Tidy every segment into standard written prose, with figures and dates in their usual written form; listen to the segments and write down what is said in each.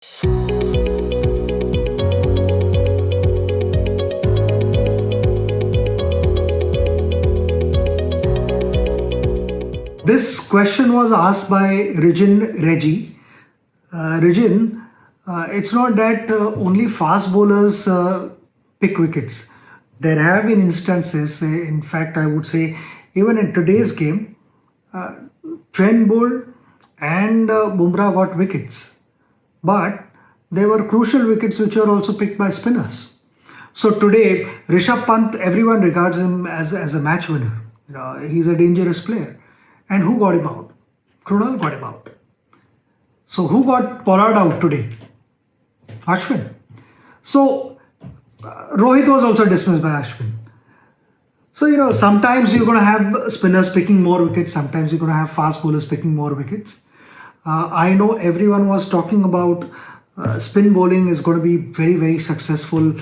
This question was asked by Rijin Reggie. Rijin, it's not that only fast bowlers pick wickets. There have been instances, in fact, I would say, even in today's game, uh, Trent Bolt and Bumrah got wickets. But there were crucial wickets which were also picked by spinners. So today, Rishabh Pant, everyone regards him as a match winner. He's a dangerous player. And who got him out? Krunal got him out. So who got Pollard out today? Ashwin. So Rohit was also dismissed by Ashwin. So sometimes you're going to have spinners picking more wickets. Sometimes you're going to have fast bowlers picking more wickets. I know everyone was talking about spin bowling is going to be very, very successful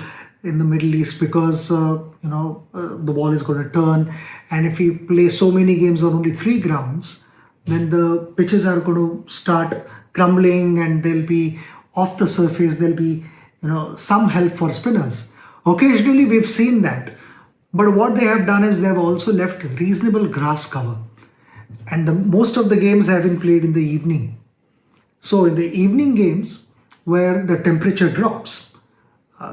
in the Middle East because the ball is going to turn, and if we play so many games on only 3 grounds, then the pitches are going to start crumbling, and they'll be off the surface. There'll be some help for spinners. Occasionally, we've seen that, but what they have done is they have also left reasonable grass cover, and most of the games have been played in the evening. So in the evening games where the temperature drops,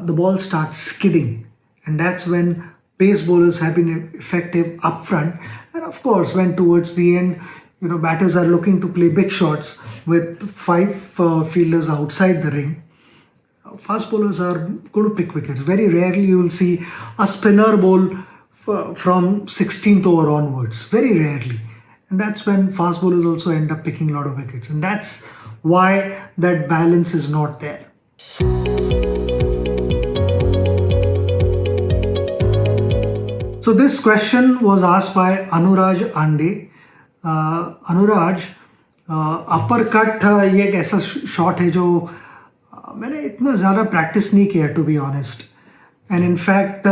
the ball starts skidding, and that's when pace bowlers have been effective up front. And of course, when towards the end, batters are looking to play big shots with 5 fielders outside the ring, fast bowlers are going to pick wickets. Very rarely you will see a spinner bowl from 16th over onwards. Very rarely. And that's when fast bowlers also end up picking a lot of wickets. And that's why that balance is not there. So this question was asked by Anuraj Ande. Anuraj, upper cut ये एक ऐसा shot है जो मैंने इतना ज़्यादा practice नहीं किया, to be honest, and in fact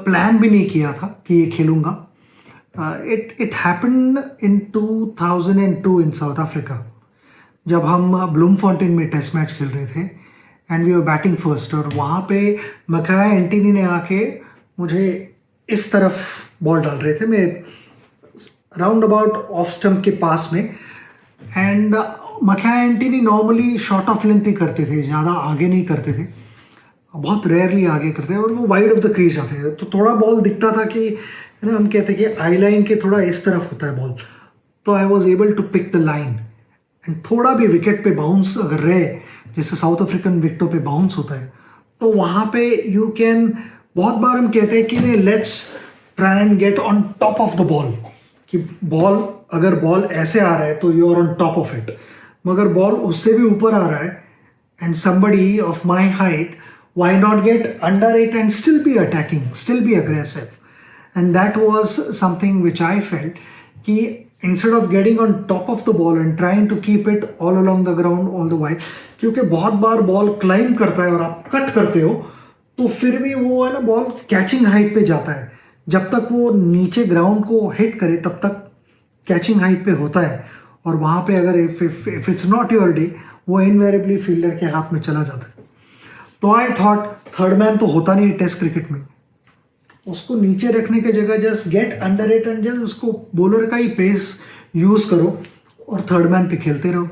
plan भी नहीं किया था कि ये खेलूँगा. It happened in 2002 in South Africa, जब हम ब्लूमफॉन्टेन में टेस्ट मैच खेल रहे थे, and we were batting first. और वहाँ पे मकाया एंटनी ने आके मुझे इस तरफ बॉल डाल रहे थे, मैं राउंड अबाउट ऑफ स्टंप के पास में, and Makhaya Ntini normally short of length ही करते थे, ज़्यादा आगे नहीं करते थे, बहुत रेयरली आगे करते हैं, और वो वाइड ऑफ द क्रीज जाते हैं. तो थोड़ा बॉल दिखता था कि हम कहते हैं कि आई लाइन के थोड़ा इस तरफ होता है बॉल, तो I was able to pick the line. And थोड़ा भी विकेट पे बाउंस अगर रहे, जैसे साउथ अफ्रीकन विकेटों पे बाउंस होता है, तो वहाँ पे यू कैन, बहुत बार हम कहते हैं कि let's try and get on top of the ball, कि बॉल अगर बॉल ऐसे आ रहा है तो you are on top of it, मगर बॉल उससे भी ऊपर आ रहा है and somebody of my height, why not get under it and still be attacking, still be aggressive? And that was something which I felt कि instead of getting on top of the ball and trying to keep it all along the ground all the while, क्योंकि बहुत बार ball climb करता है और आप cut करते हो तो फिर भी वो है ना, बॉल कैचिंग हाइट पे जाता है. जब तक वो नीचे ग्राउंड को हिट करे तब तक कैचिंग हाइट पे होता है, और वहाँ पे अगर if it's not your day, वो इनवेरिएबली फील्डर के हाथ में चला जाता है. तो आई थॉट थर्ड मैन तो होता नहीं टेस्ट क्रिकेट में, उसको नीचे रखने की जगह just get under it and just उसको बॉलर का ही पेस यूज़ करो और थर्ड मैन पे खेलते रहो.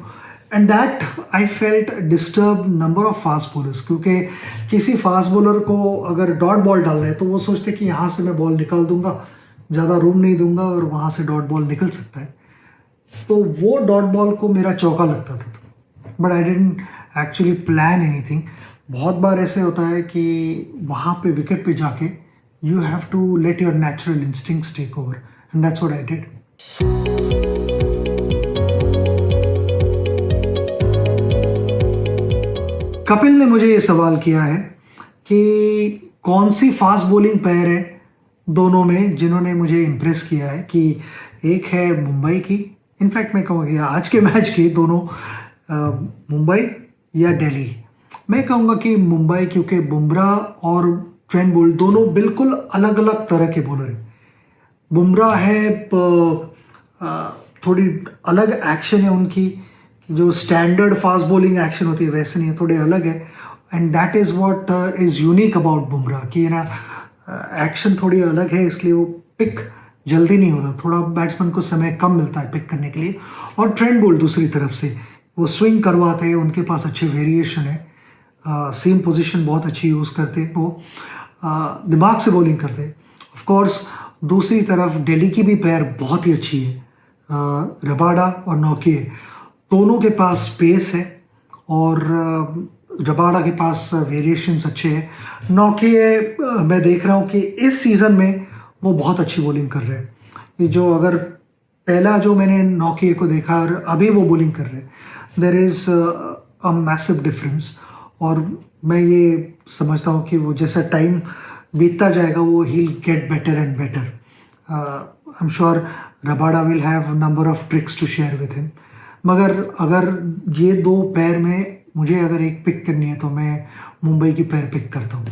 And that I felt disturb number of fast bowlers, क्योंकि किसी फास्ट बॉलर को अगर डॉट बॉल डाल रहे हैं तो वो सोचते कि यहाँ से मैं बॉल निकाल दूंगा, ज़्यादा रूम नहीं दूंगा और वहाँ से डॉट बॉल निकल सकता है. तो वो डॉट बॉल को मेरा चौका लगता था, but I didn't actually plan anything. बहुत बार ऐसे होता है कि वहाँ पे विकेट पे जाके you have to let your natural instincts take over, and that's what I did. Kapil ने मुझे ये सवाल किया है कि कौन सी फास्ट बॉलिंग पेयर है दोनों में जिन्होंने मुझे इम्प्रेस किया है. कि एक है मुंबई की, इनफैक्ट मैं कहूँगा आज के मैच की दोनों, मुंबई या दिल्ली. मैं कहूँगा कि मुंबई, क्योंकि बुमराह और ट्रेंट बोल्ट दोनों बिल्कुल अलग अलग तरह के बॉलर हैं. बुमराह है थोड़ी अलग एक्शन है उनकी, जो स्टैंडर्ड फास्ट बॉलिंग एक्शन होती है वैसे नहीं है, थोड़े अलग है. And that is what is unique about Bumrah कि ना एक्शन थोड़ी अलग है, इसलिए वो पिक जल्दी नहीं होता, थोड़ा बैट्समैन को समय कम मिलता है पिक करने के लिए. और ट्रेंट बोल्ट दूसरी तरफ से वो स्विंग करवाते हैं, उनके पास अच्छे वेरिएशन है, सेम पोजीशन बहुत अच्छी यूज़ करते हैं वो, दिमाग से बॉलिंग करते हैं. ऑफ कोर्स दूसरी तरफ दिल्ली की भी पैर बहुत ही अच्छी है, रबाडा और नौकिए दोनों के पास स्पेस है, और रबाडा के पास वेरिएशंस अच्छे हैं. नौकिए मैं देख रहा हूँ कि इस सीज़न में वो बहुत अच्छी बॉलिंग कर रहे हैं. ये जो अगर पहला जो मैंने नौकिए को देखा और अभी वो बॉलिंग कर रहे हैं, there is a massive difference. और मैं ये समझता हूँ कि वो जैसा टाइम बीतता जाएगा वो he'll get better and better. I'm sure Rabada will have number of tricks to share with him. मगर अगर ये दो पैर में मुझे अगर एक पिक करनी है तो मैं मुंबई की पैर पिक करता हूँ.